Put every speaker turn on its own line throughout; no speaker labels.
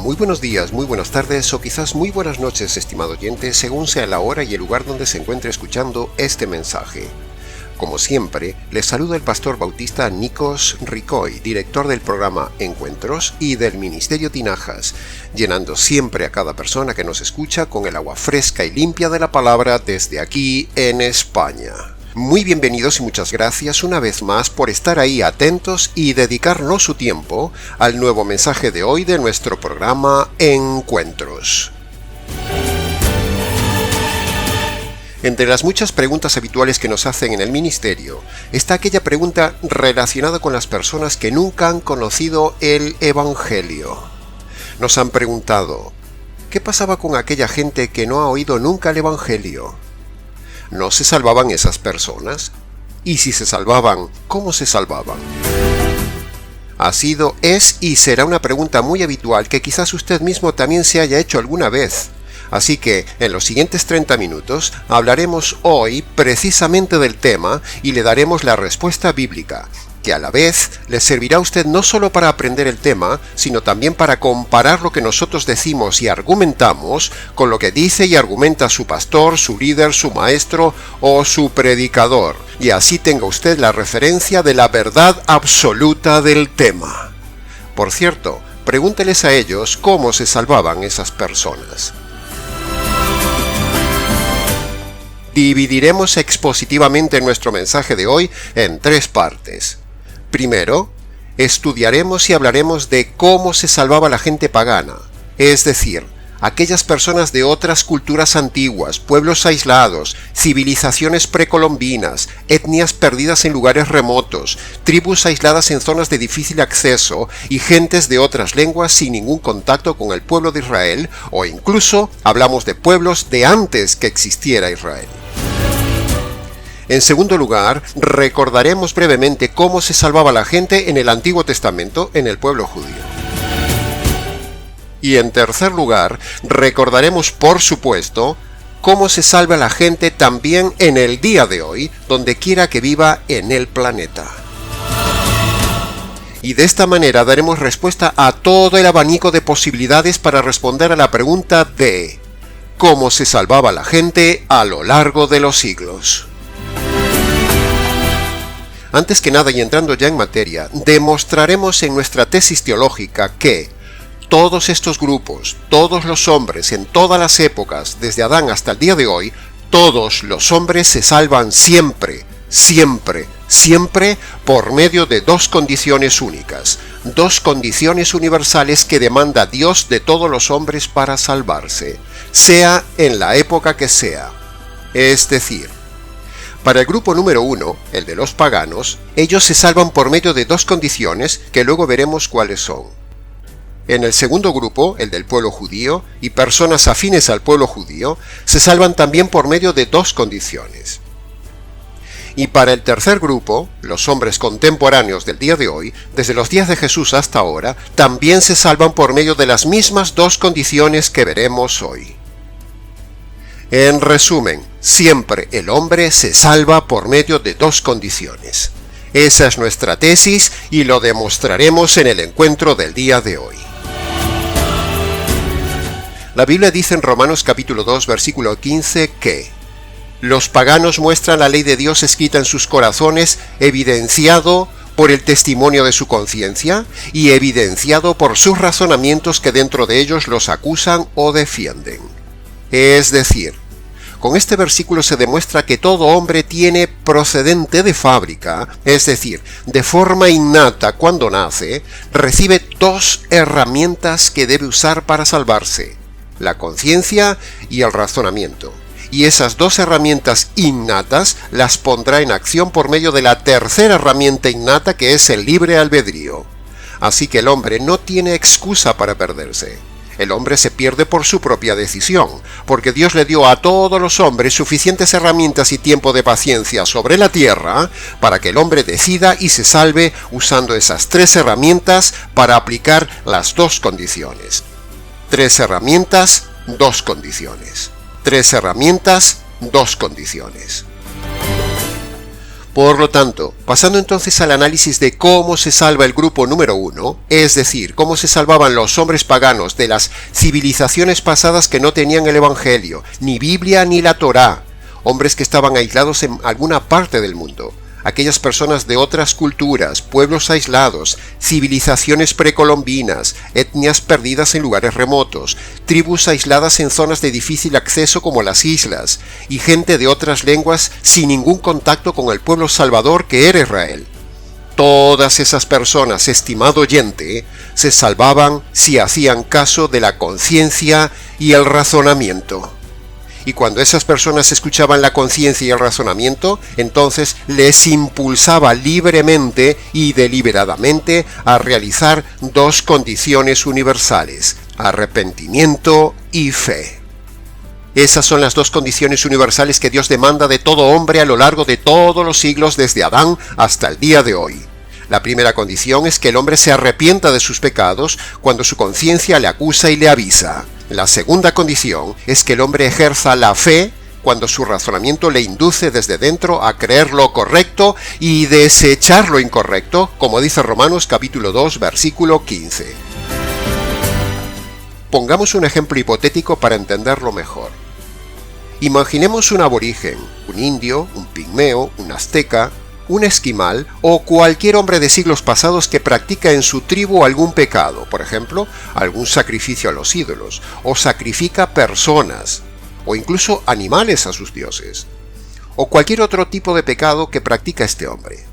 Muy buenos días, muy buenas tardes o quizás muy buenas noches, estimado oyente, según sea la hora y el lugar donde se encuentre escuchando este mensaje. Como siempre, les saluda el pastor bautista Nikos Ricoy, director del programa Encuentros y del Ministerio Tinajas, llenando siempre a cada persona que nos escucha con el agua fresca y limpia de la palabra desde aquí en España. Muy bienvenidos y muchas gracias una vez más por estar ahí atentos y dedicarnos su tiempo al nuevo mensaje de hoy de nuestro programa Encuentros. Entre las muchas preguntas habituales que nos hacen en el ministerio está aquella pregunta relacionada con las personas que nunca han conocido el Evangelio. Nos han preguntado, ¿qué pasaba con aquella gente que no ha oído nunca el Evangelio? ¿No se salvaban esas personas? Y si se salvaban, ¿cómo se salvaban? Ha sido, es y será una pregunta muy habitual que quizás usted mismo también se haya hecho alguna vez. Así que, en los siguientes 30 minutos, hablaremos hoy precisamente del tema y le daremos la respuesta bíblica, que a la vez le servirá a usted no solo para aprender el tema, sino también para comparar lo que nosotros decimos y argumentamos con lo que dice y argumenta su pastor, su líder, su maestro o su predicador, y así tenga usted la referencia de la verdad absoluta del tema. Por cierto, pregúnteles a ellos cómo se salvaban esas personas. Dividiremos expositivamente nuestro mensaje de hoy en 3 partes. Primero, estudiaremos y hablaremos de cómo se salvaba la gente pagana, es decir, aquellas personas de otras culturas antiguas, pueblos aislados, civilizaciones precolombinas, etnias perdidas en lugares remotos, tribus aisladas en zonas de difícil acceso y gentes de otras lenguas sin ningún contacto con el pueblo de Israel, o incluso hablamos de pueblos de antes que existiera Israel. En segundo lugar, recordaremos brevemente cómo se salvaba la gente en el Antiguo Testamento en el pueblo judío. Y en tercer lugar, recordaremos, por supuesto, cómo se salva la gente también en el día de hoy, donde quiera que viva en el planeta. Y de esta manera daremos respuesta a todo el abanico de posibilidades para responder a la pregunta de ¿cómo se salvaba la gente a lo largo de los siglos? Antes que nada y entrando ya en materia, demostraremos en nuestra tesis teológica que todos estos grupos, todos los hombres en todas las épocas, desde Adán hasta el día de hoy, todos los hombres se salvan siempre, siempre, siempre por medio de 2 condiciones únicas, 2 condiciones universales que demanda Dios de todos los hombres para salvarse, sea en la época que sea. Es decir, para el grupo número 1, el de los paganos, ellos se salvan por medio de 2 condiciones que luego veremos cuáles son. En el segundo grupo, el del pueblo judío, y personas afines al pueblo judío, se salvan también por medio de 2 condiciones. Y para el tercer grupo, los hombres contemporáneos del día de hoy, desde los días de Jesús hasta ahora, también se salvan por medio de las mismas 2 condiciones que veremos hoy. En resumen, siempre el hombre se salva por medio de 2 condiciones. Esa es nuestra tesis y lo demostraremos en el encuentro del día de hoy. La Biblia dice en Romanos capítulo 2, versículo 15 que los paganos muestran la ley de Dios escrita en sus corazones, evidenciado por el testimonio de su conciencia y evidenciado por sus razonamientos que dentro de ellos los acusan o defienden. Es decir, con este versículo se demuestra que todo hombre tiene procedente de fábrica, es decir, de forma innata cuando nace, recibe 2 herramientas que debe usar para salvarse, la conciencia y el razonamiento. Y esas 2 herramientas innatas las pondrá en acción por medio de la tercera herramienta innata que es el libre albedrío. Así que el hombre no tiene excusa para perderse. El hombre se pierde por su propia decisión, porque Dios le dio a todos los hombres suficientes herramientas y tiempo de paciencia sobre la tierra para que el hombre decida y se salve usando esas 3 herramientas para aplicar las 2 condiciones. 3 herramientas, 2 condiciones. 3 herramientas, 2 condiciones. Por lo tanto, pasando entonces al análisis de cómo se salva el grupo número 1, es decir, cómo se salvaban los hombres paganos de las civilizaciones pasadas que no tenían el Evangelio, ni Biblia ni la Torá, hombres que estaban aislados en alguna parte del mundo, aquellas personas de otras culturas, pueblos aislados, civilizaciones precolombinas, etnias perdidas en lugares remotos, tribus aisladas en zonas de difícil acceso como las islas, y gente de otras lenguas sin ningún contacto con el pueblo salvador que era Israel. Todas esas personas, estimado oyente, se salvaban si hacían caso de la conciencia y el razonamiento. Y cuando esas personas escuchaban la conciencia y el razonamiento, entonces les impulsaba libremente y deliberadamente a realizar dos condiciones universales: arrepentimiento y fe. Esas son las dos condiciones universales que Dios demanda de todo hombre a lo largo de todos los siglos desde Adán hasta el día de hoy. La primera condición es que el hombre se arrepienta de sus pecados cuando su conciencia le acusa y le avisa. La segunda condición es que el hombre ejerza la fe cuando su razonamiento le induce desde dentro a creer lo correcto y desechar lo incorrecto, como dice Romanos capítulo 2, versículo 15. Pongamos un ejemplo hipotético para entenderlo mejor. Imaginemos un aborigen, un indio, un pigmeo, un azteca, un esquimal o cualquier hombre de siglos pasados que practica en su tribu algún pecado, por ejemplo, algún sacrificio a los ídolos, o sacrifica personas, o incluso animales a sus dioses, o cualquier otro tipo de pecado que practica este hombre.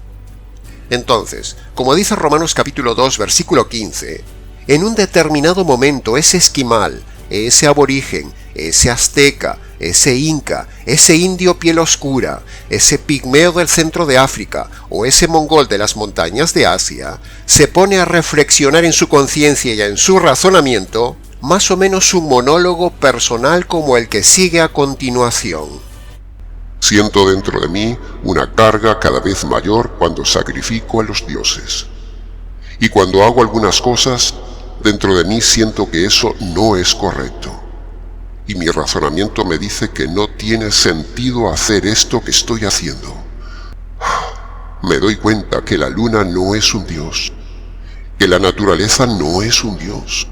Entonces, como dice Romanos capítulo 2, versículo 15, en un determinado momento ese esquimal, ese aborigen, ese azteca, ese inca, ese indio piel oscura, ese pigmeo del centro de África o ese mongol de las montañas de Asia, se pone a reflexionar en su conciencia y en su razonamiento, más o menos un monólogo personal como el que sigue a continuación.
Siento dentro de mí una carga cada vez mayor cuando sacrifico a los dioses. Y cuando hago algunas cosas, dentro de mí siento que eso no es correcto. Y mi razonamiento me dice que no tiene sentido hacer esto que estoy haciendo. Me doy cuenta que la luna no es un dios, que la naturaleza no es un dios,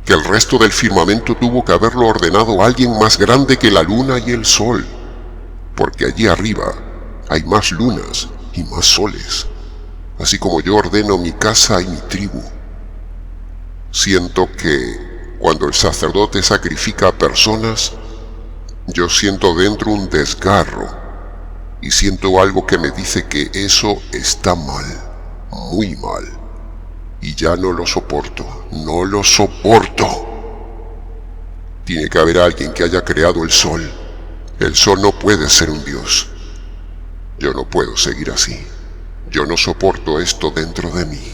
que el resto del firmamento tuvo que haberlo ordenado alguien más grande que la luna y el sol, porque allí arriba hay más lunas y más soles, así como yo ordeno mi casa y mi tribu. Siento que cuando el sacerdote sacrifica a personas, yo siento dentro un desgarro y siento algo que me dice que eso está mal, muy mal, y ya no lo soporto, no lo soporto. Tiene que haber alguien que haya creado el sol. El sol no puede ser un dios. Yo no puedo seguir así. Yo no soporto esto dentro de mí.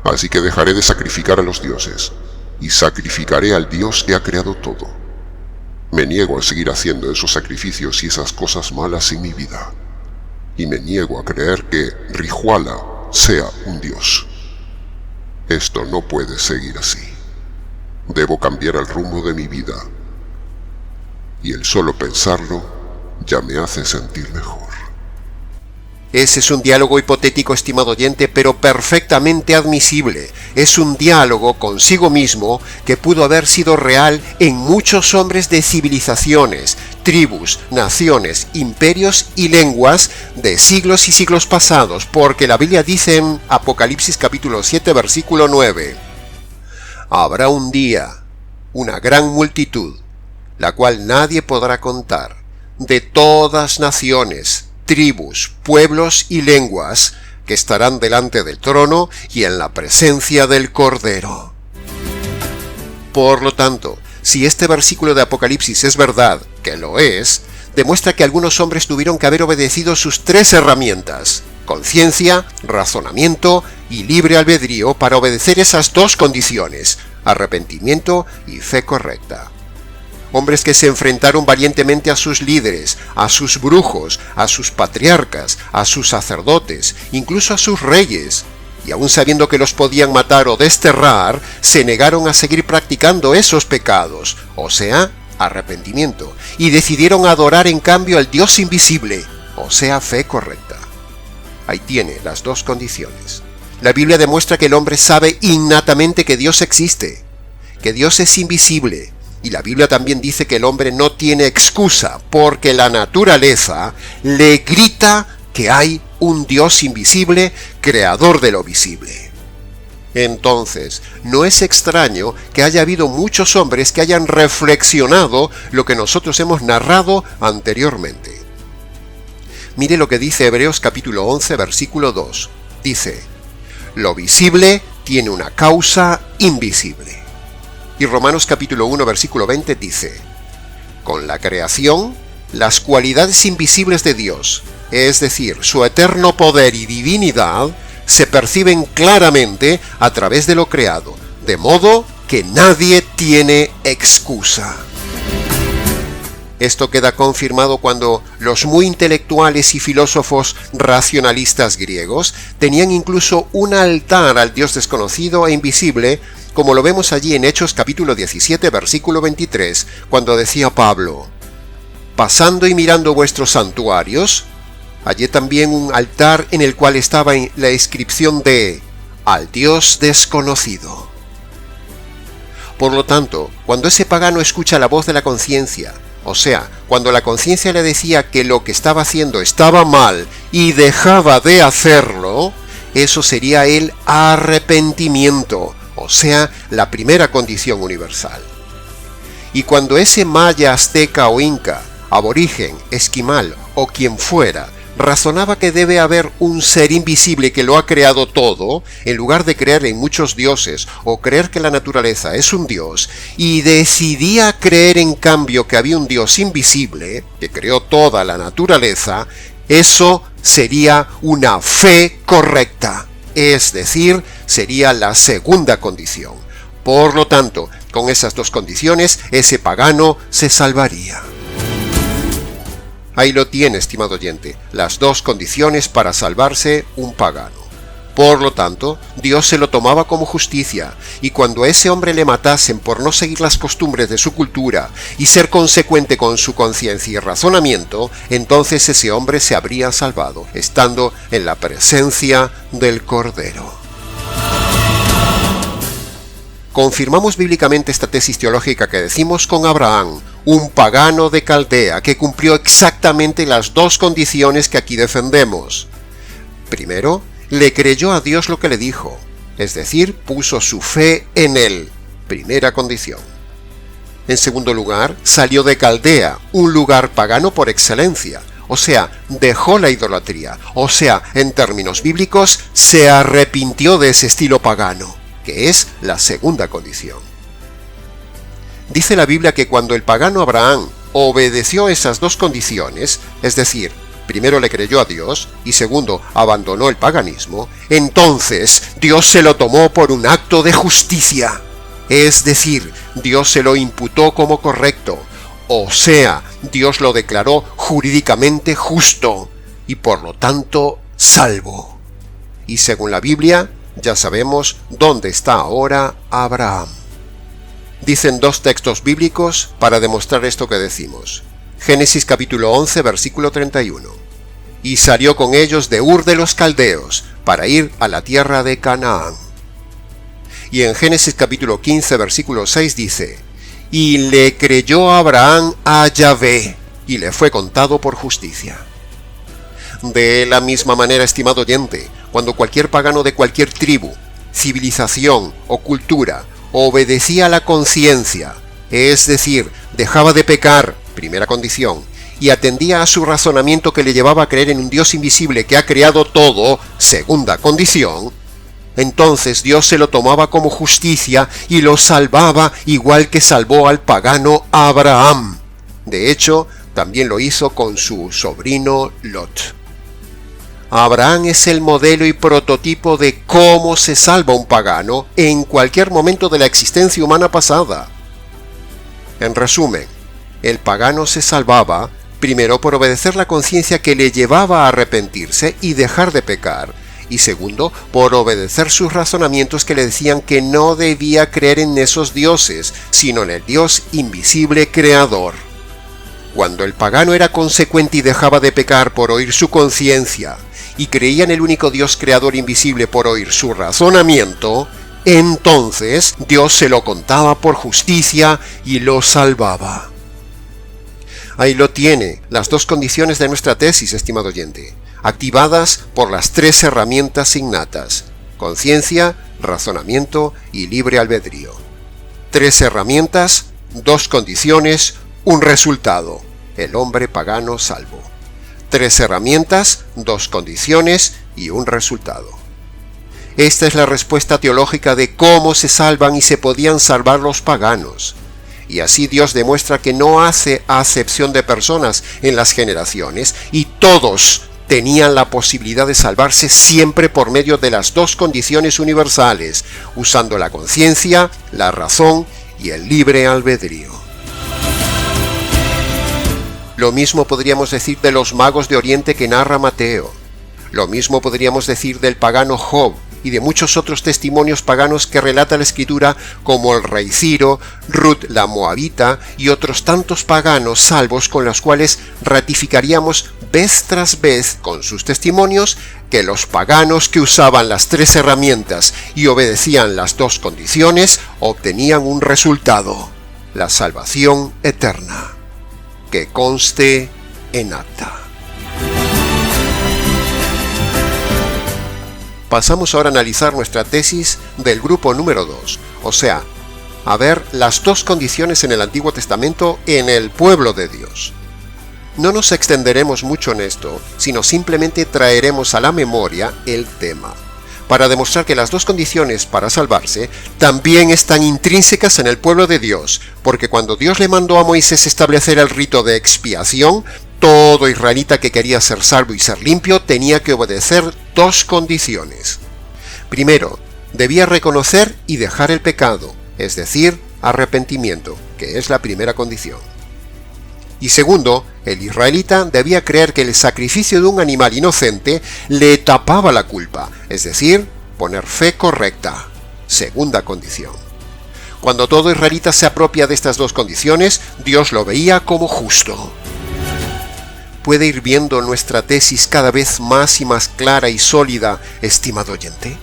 Así que dejaré de sacrificar a los dioses y sacrificaré al Dios que ha creado todo. Me niego a seguir haciendo esos sacrificios y esas cosas malas en mi vida. Y me niego a creer que Rijuala sea un dios. Esto no puede seguir así. Debo cambiar el rumbo de mi vida. Y el solo pensarlo ya me hace sentir mejor.
Ese es un diálogo hipotético, estimado oyente, pero perfectamente admisible. Es un diálogo consigo mismo que pudo haber sido real en muchos hombres de civilizaciones, tribus, naciones, imperios y lenguas de siglos y siglos pasados, porque la Biblia dice en Apocalipsis capítulo 7, versículo 9, «Habrá un día, una gran multitud, la cual nadie podrá contar, de todas naciones, tribus, pueblos y lenguas, que estarán delante del trono y en la presencia del Cordero». Por lo tanto, si este versículo de Apocalipsis es verdad, que lo es, demuestra que algunos hombres tuvieron que haber obedecido sus tres herramientas: conciencia, razonamiento y libre albedrío, para obedecer esas dos condiciones: arrepentimiento y fe correcta. Hombres que se enfrentaron valientemente a sus líderes, a sus brujos, a sus patriarcas, a sus sacerdotes, incluso a sus reyes, y aun sabiendo que los podían matar o desterrar, se negaron a seguir practicando esos pecados, o sea, arrepentimiento, y decidieron adorar en cambio al Dios invisible, o sea, fe correcta. Ahí tiene las dos condiciones. La Biblia demuestra que el hombre sabe innatamente que Dios existe, que Dios es invisible, y la Biblia también dice que el hombre no tiene excusa, porque la naturaleza le grita que hay un Dios invisible, creador de lo visible. Entonces, no es extraño que haya habido muchos hombres que hayan reflexionado lo que nosotros hemos narrado anteriormente. Mire lo que dice Hebreos capítulo 11, versículo 2. Dice: lo visible tiene una causa invisible. Y Romanos capítulo 1, versículo 20 dice: con la creación, las cualidades invisibles de Dios, es decir, su eterno poder y divinidad, se perciben claramente a través de lo creado, de modo que nadie tiene excusa. Esto queda confirmado cuando los muy intelectuales y filósofos racionalistas griegos tenían incluso un altar al Dios desconocido e invisible, como lo vemos allí en Hechos capítulo 17, versículo 23, cuando decía Pablo: pasando y mirando vuestros santuarios, hallé también un altar en el cual estaba la inscripción de al Dios desconocido. Por lo tanto, cuando ese pagano escucha la voz de la conciencia, o sea, cuando la conciencia le decía que lo que estaba haciendo estaba mal y dejaba de hacerlo, eso sería el arrepentimiento, o sea, la primera condición universal. Y cuando ese maya, azteca o inca, aborigen, esquimal o quien fuera, razonaba que debe haber un ser invisible que lo ha creado todo, en lugar de creer en muchos dioses o creer que la naturaleza es un dios, y decidía creer en cambio que había un Dios invisible, que creó toda la naturaleza, eso sería una fe correcta, es decir, sería la segunda condición. Por lo tanto, con esas dos condiciones, ese pagano se salvaría. Ahí lo tiene, estimado oyente, las dos condiciones para salvarse un pagano. Por lo tanto, Dios se lo tomaba como justicia, y cuando a ese hombre le matasen por no seguir las costumbres de su cultura y ser consecuente con su conciencia y razonamiento, entonces ese hombre se habría salvado, estando en la presencia del Cordero. Confirmamos bíblicamente esta tesis teológica que decimos con Abraham, un pagano de Caldea que cumplió exactamente las dos condiciones que aquí defendemos. Primero, le creyó a Dios lo que le dijo, es decir, puso su fe en él, primera condición. En segundo lugar, salió de Caldea, un lugar pagano por excelencia, o sea, dejó la idolatría, o sea, en términos bíblicos, se arrepintió de ese estilo pagano, que es la segunda condición. Dice la Biblia que cuando el pagano Abraham obedeció esas dos condiciones, es decir, primero le creyó a Dios y segundo abandonó el paganismo, entonces Dios se lo tomó por un acto de justicia, es decir, Dios se lo imputó como correcto, o sea, Dios lo declaró jurídicamente justo y por lo tanto salvo. Y según la Biblia, ya sabemos dónde está ahora Abraham. Dicen dos textos bíblicos para demostrar esto que decimos. Génesis capítulo 11, versículo 31. Y salió con ellos de Ur de los Caldeos, para ir a la tierra de Canaán. Y en Génesis capítulo 15, versículo 6 dice: y le creyó Abraham a Yahvé, y le fue contado por justicia. De la misma manera, estimado oyente, cuando cualquier pagano de cualquier tribu, civilización o cultura obedecía a la conciencia, es decir, dejaba de pecar, primera condición, y atendía a su razonamiento que le llevaba a creer en un Dios invisible que ha creado todo, segunda condición, entonces Dios se lo tomaba como justicia y lo salvaba igual que salvó al pagano Abraham. De hecho, también lo hizo con su sobrino Lot. Abraham es el modelo y prototipo de cómo se salva un pagano en cualquier momento de la existencia humana pasada. En resumen, el pagano se salvaba primero por obedecer la conciencia que le llevaba a arrepentirse y dejar de pecar, y segundo, por obedecer sus razonamientos que le decían que no debía creer en esos dioses, sino en el Dios invisible creador. Cuando el pagano era consecuente y dejaba de pecar por oír su conciencia, y creía en el único Dios creador invisible por oír su razonamiento, entonces Dios se lo contaba por justicia y lo salvaba. Ahí lo tiene, las dos condiciones de nuestra tesis, estimado oyente, activadas por las tres herramientas innatas: conciencia, razonamiento y libre albedrío. Tres herramientas, dos condiciones, un resultado: el hombre pagano salvo. Tres herramientas, dos condiciones y un resultado. Esta es la respuesta teológica de cómo se salvan y se podían salvar los paganos. Y así Dios demuestra que no hace acepción de personas en las generaciones, y todos tenían la posibilidad de salvarse siempre por medio de las dos condiciones universales, usando la conciencia, la razón y el libre albedrío. Lo mismo podríamos decir de los magos de Oriente que narra Mateo. Lo mismo podríamos decir del pagano Job y de muchos otros testimonios paganos que relata la Escritura, como el rey Ciro, Ruth la Moabita y otros tantos paganos salvos con los cuales ratificaríamos vez tras vez con sus testimonios que los paganos que usaban las tres herramientas y obedecían las dos condiciones obtenían un resultado: la salvación eterna. Que conste en acta. Pasamos ahora a analizar nuestra tesis del grupo número 2, o sea, a ver las dos condiciones en el Antiguo Testamento en el pueblo de Dios. No nos extenderemos mucho en esto, sino simplemente traeremos a la memoria el tema, para demostrar que las dos condiciones para salvarse también están intrínsecas en el pueblo de Dios, porque cuando Dios le mandó a Moisés establecer el rito de expiación, todo israelita que quería ser salvo y ser limpio tenía que obedecer dos condiciones. Primero, debía reconocer y dejar el pecado, es decir, arrepentimiento, que es la primera condición. Y segundo, el israelita debía creer que el sacrificio de un animal inocente le tapaba la culpa, es decir, poner fe correcta, segunda condición. Cuando todo israelita se apropia de estas dos condiciones, Dios lo veía como justo. ¿Puede ir viendo nuestra tesis cada vez más y más clara y sólida, estimado oyente?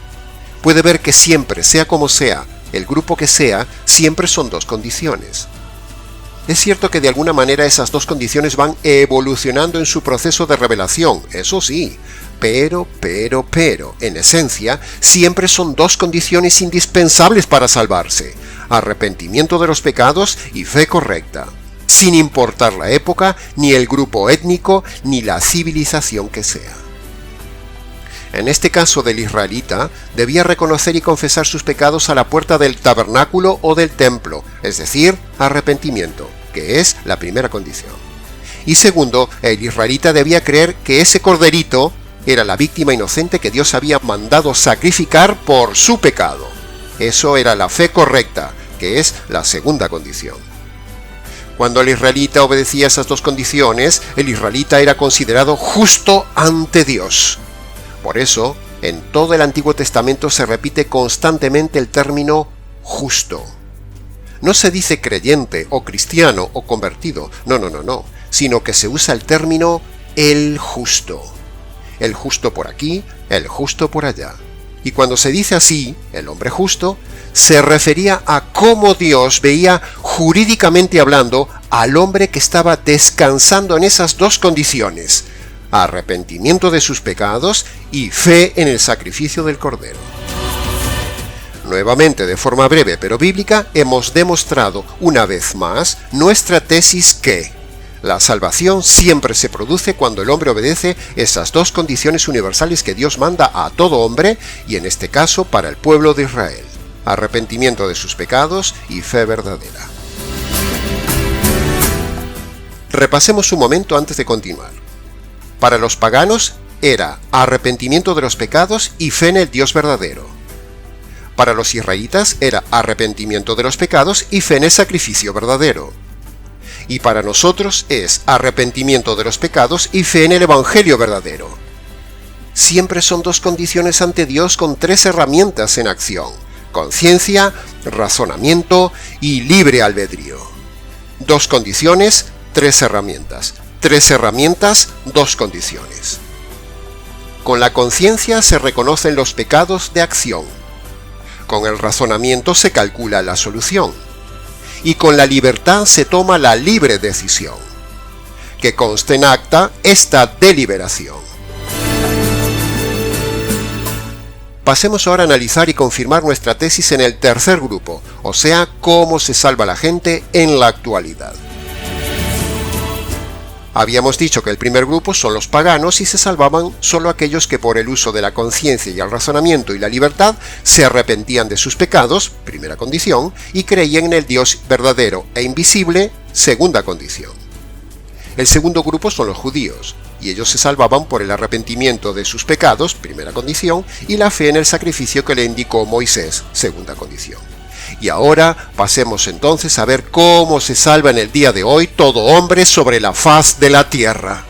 Puede ver que siempre, sea como sea, el grupo que sea, siempre son dos condiciones. Es cierto que de alguna manera esas dos condiciones van evolucionando en su proceso de revelación, eso sí, pero, en esencia, siempre son dos condiciones indispensables para salvarse: arrepentimiento de los pecados y fe correcta, sin importar la época, ni el grupo étnico, ni la civilización que sea. En este caso del israelita, debía reconocer y confesar sus pecados a la puerta del tabernáculo o del templo, es decir, arrepentimiento, que es la primera condición. Y segundo, el israelita debía creer que ese corderito era la víctima inocente que Dios había mandado sacrificar por su pecado. Eso era la fe correcta, que es la segunda condición. Cuando el israelita obedecía esas dos condiciones, el israelita era considerado justo ante Dios. Por eso, en todo el Antiguo Testamento se repite constantemente el término justo. No se dice creyente o cristiano o convertido, no, sino que se usa el término el justo. El justo por aquí, el justo por allá. Y cuando se dice así, el hombre justo, se refería a cómo Dios veía jurídicamente hablando al hombre que estaba descansando en esas dos condiciones: arrepentimiento de sus pecados y fe en el sacrificio del Cordero. Nuevamente, de forma breve pero bíblica, hemos demostrado una vez más nuestra tesis que la salvación siempre se produce cuando el hombre obedece esas dos condiciones universales que Dios manda a todo hombre, y en este caso para el pueblo de Israel: arrepentimiento de sus pecados y fe verdadera. Repasemos un momento antes de continuar. Para los paganos era arrepentimiento de los pecados y fe en el Dios verdadero. Para los israelitas era arrepentimiento de los pecados y fe en el sacrificio verdadero. Y para nosotros es arrepentimiento de los pecados y fe en el Evangelio verdadero. Siempre son dos condiciones ante Dios con tres herramientas en acción: conciencia, razonamiento y libre albedrío. Dos condiciones, 3 herramientas. 3 herramientas, 2 condiciones. Con la conciencia se reconocen los pecados de acción. Con el razonamiento se calcula la solución. Y con la libertad se toma la libre decisión. Que conste en acta esta deliberación. Pasemos ahora a analizar y confirmar nuestra tesis en el tercer grupo, o sea, cómo se salva la gente en la actualidad. Habíamos dicho que el primer grupo son los paganos y se salvaban solo aquellos que por el uso de la conciencia y el razonamiento y la libertad se arrepentían de sus pecados, primera condición, y creían en el Dios verdadero e invisible, segunda condición. El segundo grupo son los judíos, y ellos se salvaban por el arrepentimiento de sus pecados, primera condición, y la fe en el sacrificio que le indicó Moisés, segunda condición. Y ahora pasemos entonces a ver cómo se salva en el día de hoy todo hombre sobre la faz de la tierra.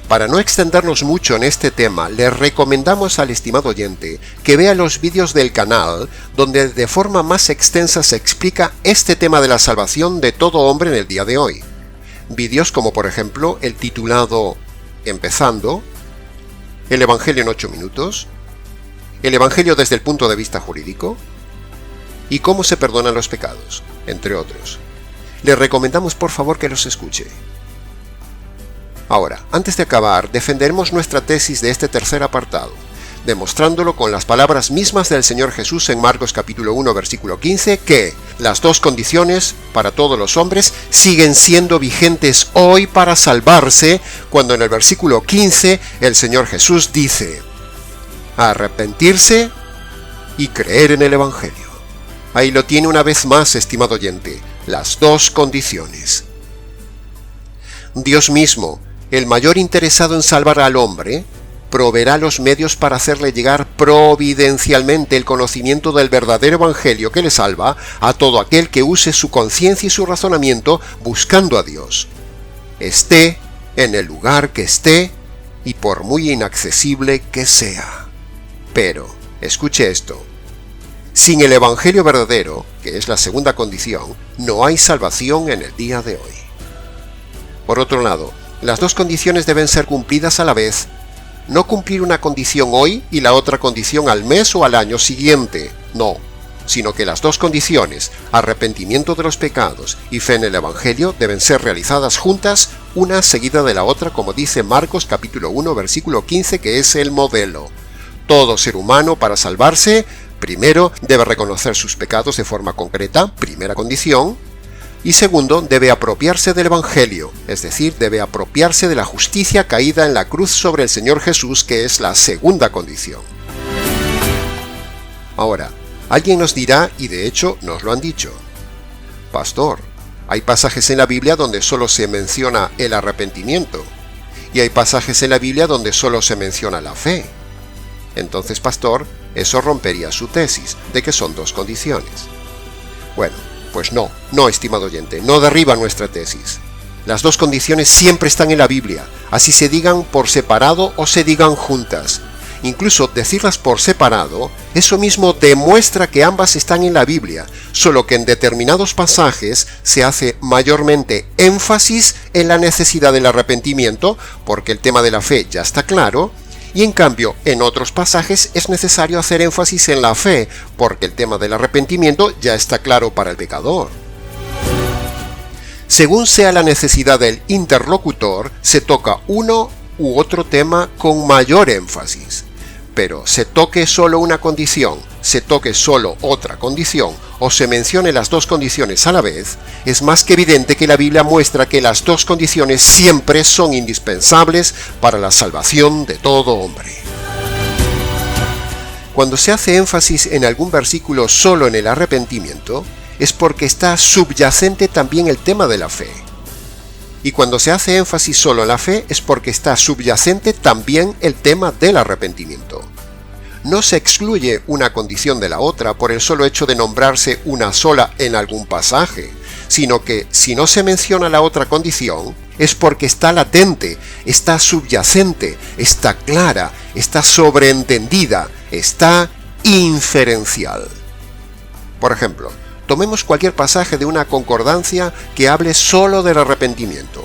Para no extendernos mucho en este tema, le recomendamos al estimado oyente que vea los vídeos del canal donde de forma más extensa se explica este tema de la salvación de todo hombre en el día de hoy. Vídeos como por ejemplo el titulado Empezando, el Evangelio en 8 minutos, el Evangelio desde el punto de vista jurídico y cómo se perdonan los pecados, entre otros. Le recomendamos por favor que los escuche. Ahora, antes de acabar, defenderemos nuestra tesis de este tercer apartado, demostrándolo con las palabras mismas del Señor Jesús en Marcos capítulo 1 versículo 15, que las 2 condiciones para todos los hombres siguen siendo vigentes hoy para salvarse, cuando en el versículo 15 el Señor Jesús dice: arrepentirse y creer en el Evangelio. Ahí lo tiene una vez más, estimado oyente, las 2 condiciones. Dios mismo, el mayor interesado en salvar al hombre, proveerá los medios para hacerle llegar providencialmente el conocimiento del verdadero Evangelio que le salva a todo aquel que use su conciencia y su razonamiento buscando a Dios. Esté en el lugar que esté y por muy inaccesible que sea. Pero, escuche esto, sin el Evangelio verdadero, que es la segunda condición, no hay salvación en el día de hoy. Por otro lado, las 2 condiciones deben ser cumplidas a la vez, no cumplir una condición hoy y la otra condición al mes o al año siguiente, no, sino que las 2 condiciones, arrepentimiento de los pecados y fe en el Evangelio, deben ser realizadas juntas, una seguida de la otra, como dice Marcos capítulo 1 versículo 15, que es el modelo. Todo ser humano, para salvarse, primero debe reconocer sus pecados de forma concreta, primera condición, y segundo, debe apropiarse del Evangelio, es decir, debe apropiarse de la justicia caída en la cruz sobre el Señor Jesús, que es la segunda condición. Ahora, alguien nos dirá, y de hecho nos lo han dicho: pastor, hay pasajes en la Biblia donde solo se menciona el arrepentimiento, y hay pasajes en la Biblia donde solo se menciona la fe. Entonces, pastor, eso rompería su tesis de que son 2 condiciones. Bueno, pues no, estimado oyente, no derriba nuestra tesis. Las 2 condiciones siempre están en la Biblia, así se digan por separado o se digan juntas. Incluso decirlas por separado, eso mismo demuestra que ambas están en la Biblia, solo que en determinados pasajes se hace mayormente énfasis en la necesidad del arrepentimiento, porque el tema de la fe ya está claro, y en cambio en otros pasajes es necesario hacer énfasis en la fe, porque el tema del arrepentimiento ya está claro para el pecador. Según sea la necesidad del interlocutor, se toca uno u otro tema con mayor énfasis. Pero se toque solo una condición, se toque solo otra condición, o se mencione las 2 condiciones a la vez, es más que evidente que la Biblia muestra que las 2 condiciones siempre son indispensables para la salvación de todo hombre. Cuando se hace énfasis en algún versículo solo en el arrepentimiento, es porque está subyacente también el tema de la fe. Y cuando se hace énfasis solo en la fe es porque está subyacente también el tema del arrepentimiento. No se excluye una condición de la otra por el solo hecho de nombrarse una sola en algún pasaje, sino que si no se menciona la otra condición es porque está latente, está subyacente, está clara, está sobreentendida, está inferencial. Por ejemplo, Tomemos cualquier pasaje de una concordancia que hable solo del arrepentimiento,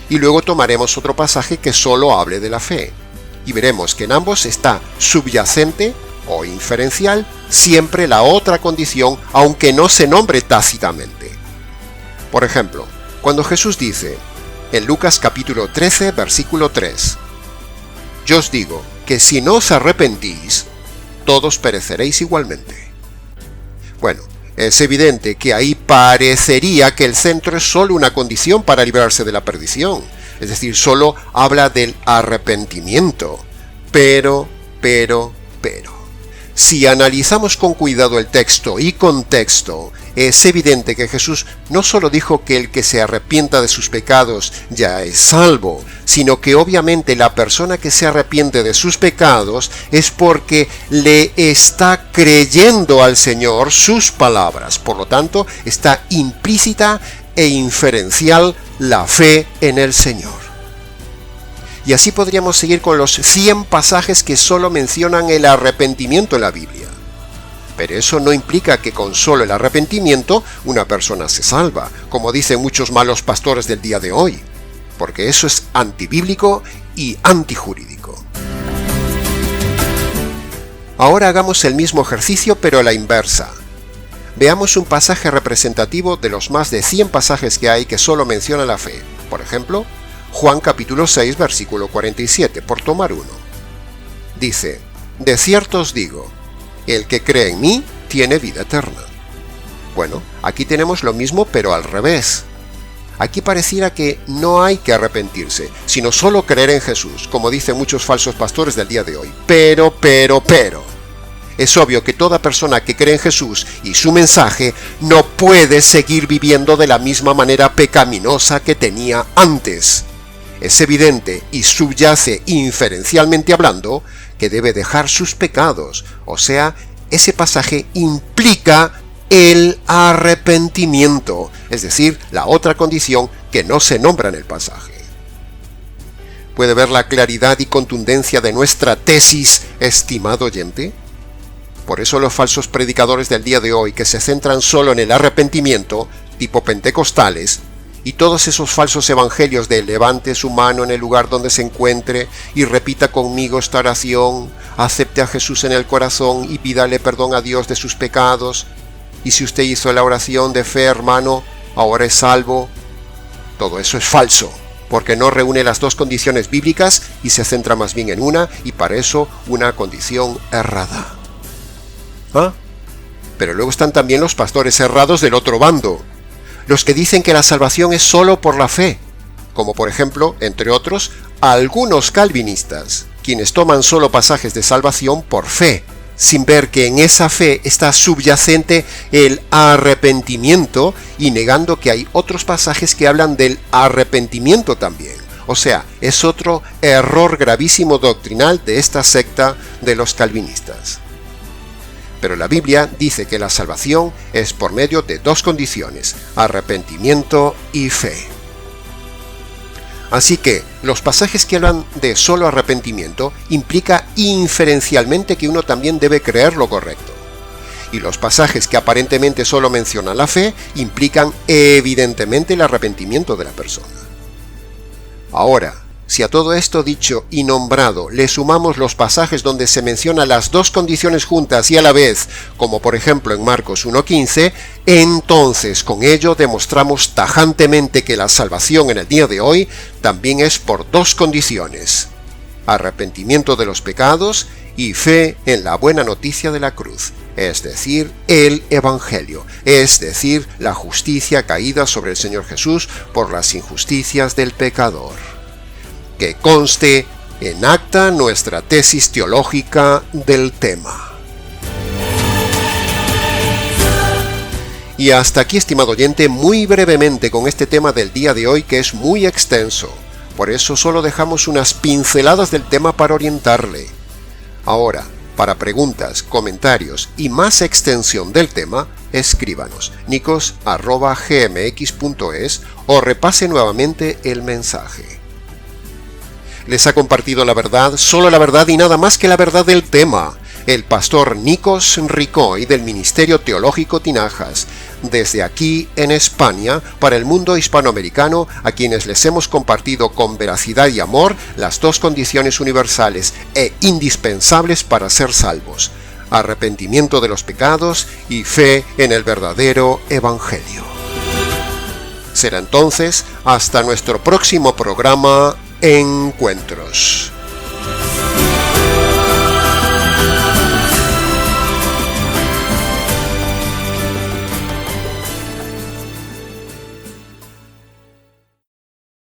y luego tomaremos otro pasaje que solo hable de la fe, y veremos que en ambos está subyacente o inferencial siempre la otra condición, aunque no se nombre tácitamente. Por ejemplo, cuando Jesús dice, en Lucas capítulo 13, versículo 3, «Yo os digo que si no os arrepentís, todos pereceréis igualmente». Bueno, es evidente que ahí parecería que el centro es solo una condición para librarse de la perdición, es decir, solo habla del arrepentimiento. Pero, si analizamos con cuidado el texto y contexto, es evidente que Jesús no solo dijo que el que se arrepienta de sus pecados ya es salvo, sino que obviamente la persona que se arrepiente de sus pecados es porque le está creyendo al Señor sus palabras. Por lo tanto, está implícita e inferencial la fe en el Señor. Y así podríamos seguir con los 100 pasajes que solo mencionan el arrepentimiento en la Biblia. Pero eso no implica que con solo el arrepentimiento una persona se salva, como dicen muchos malos pastores del día de hoy, porque eso es antibíblico y antijurídico. Ahora hagamos el mismo ejercicio pero a la inversa. Veamos un pasaje representativo de los más de 100 pasajes que hay que solo mencionan la fe. Por ejemplo, Juan capítulo 6, versículo 47, por tomar uno. Dice, «De cierto os digo, el que cree en mí tiene vida eterna». Bueno, aquí tenemos lo mismo pero al revés. Aquí pareciera que no hay que arrepentirse, sino solo creer en Jesús, como dicen muchos falsos pastores del día de hoy. Pero. Es obvio que toda persona que cree en Jesús y su mensaje no puede seguir viviendo de la misma manera pecaminosa que tenía antes. Es evidente y subyace inferencialmente hablando que debe dejar sus pecados, o sea, ese pasaje implica el arrepentimiento, es decir, la otra condición que no se nombra en el pasaje. ¿Puede ver la claridad y contundencia de nuestra tesis, estimado oyente? Por eso los falsos predicadores del día de hoy que se centran solo en el arrepentimiento, tipo pentecostales, y todos esos falsos evangelios de levante su mano en el lugar donde se encuentre y repita conmigo esta oración, acepte a Jesús en el corazón y pídale perdón a Dios de sus pecados, y si usted hizo la oración de fe, hermano, ahora es salvo. Todo eso es falso, porque no reúne las dos condiciones bíblicas y se centra más bien en una, y para eso una condición errada. Pero luego están también los pastores errados del otro bando, los que dicen que la salvación es solo por la fe, como por ejemplo, entre otros, algunos calvinistas, quienes toman solo pasajes de salvación por fe, sin ver que en esa fe está subyacente el arrepentimiento y negando que hay otros pasajes que hablan del arrepentimiento también. O sea, es otro error gravísimo doctrinal de esta secta de los calvinistas. Pero la Biblia dice que la salvación es por medio de dos condiciones, arrepentimiento y fe. Así que los pasajes que hablan de solo arrepentimiento implica inferencialmente que uno también debe creer lo correcto. Y los pasajes que aparentemente solo mencionan la fe implican evidentemente el arrepentimiento de la persona. Ahora, si a todo esto dicho y nombrado le sumamos los pasajes donde se mencionan las dos condiciones juntas y a la vez, como por ejemplo en Marcos 1:15, entonces con ello demostramos tajantemente que la salvación en el día de hoy también es por dos condiciones: arrepentimiento de los pecados y fe en la buena noticia de la cruz, es decir, el Evangelio, es decir, la justicia caída sobre el Señor Jesús por las injusticias del pecador. Que conste en acta nuestra tesis teológica del tema. Y hasta aquí, estimado oyente, muy brevemente con este tema del día de hoy, que es muy extenso. Por eso solo dejamos unas pinceladas del tema para orientarle. Ahora, para preguntas, comentarios y más extensión del tema, escríbanos nicos@gmx.es o repase nuevamente el mensaje. Les ha compartido la verdad, solo la verdad y nada más que la verdad del tema, el pastor Nicos Ricoy del Ministerio Teológico Tinajas, desde aquí en España para el mundo hispanoamericano, a quienes les hemos compartido con veracidad y amor las dos condiciones universales e indispensables para ser salvos: arrepentimiento de los pecados y fe en el verdadero Evangelio. Será entonces hasta nuestro próximo programa Encuentros.